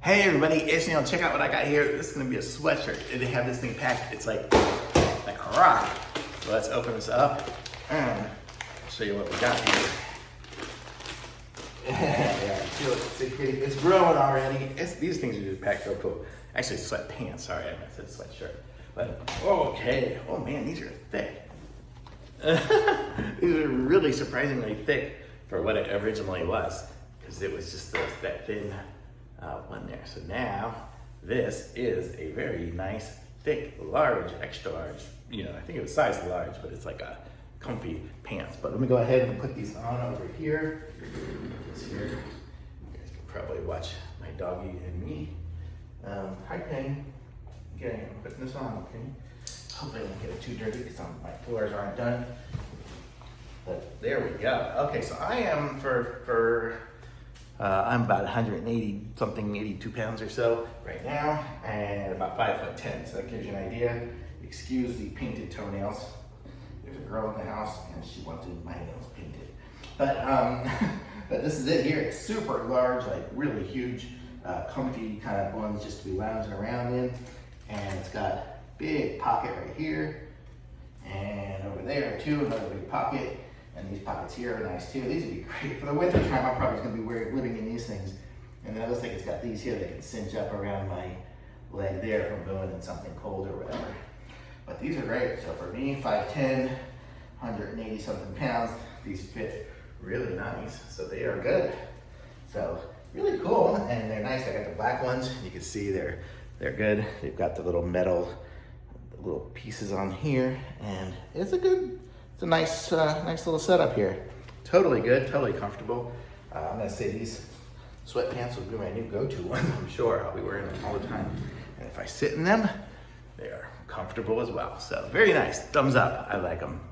Hey everybody, it's Neil. Check out what I got here. This is gonna be a sweatshirt. And they have this thing packed. It's like a rock. So let's open this up and show you what we got here. Yeah, feel it. It's growing already. These things are just packed real cool. Actually, it's sweatpants. Sorry, I said sweatshirt. But okay. Oh man, these are thick. These are really surprisingly thick for what it originally was, because it was just that thin one there. So now this is a very nice, thick, large, extra large. You know, I think it was size large, but it's like a comfy pants. But let me go ahead and put these on over here. You guys can probably watch my doggy and me. Hi, Penny. Okay, I'm putting this on, okay? Hopefully I don't get it too dirty because my floors aren't done. But there we go. Okay, so I am I'm about 180 something, 82 pounds or so right now, and about 5'10". So that gives you an idea. Excuse the painted toenails. There's a girl in the house and she wanted my nails painted. But but this is it here. It's super large, like really huge, comfy kind of ones just to be lounging around in. And it's got big pocket right here, and over there too, another big pocket. And these pockets here are nice too. These would be great for the winter time. I'm probably gonna be living in these things. And then it looks like it's got these here that can cinch up around my leg there from going in something cold or whatever. But these are great. So for me, 5'10", 180 something pounds, these fit really nice. So they are good. So really cool, and they're nice. I got the black ones. You can see they're good. They've got the little metal little pieces on here, and it's a nice little setup here. Totally good, totally comfortable. I'm gonna say these sweatpants will be my new go-to ones. I'm sure I'll be wearing them all the time. And if I sit in them, they are comfortable as well. So very nice, thumbs up, I like them.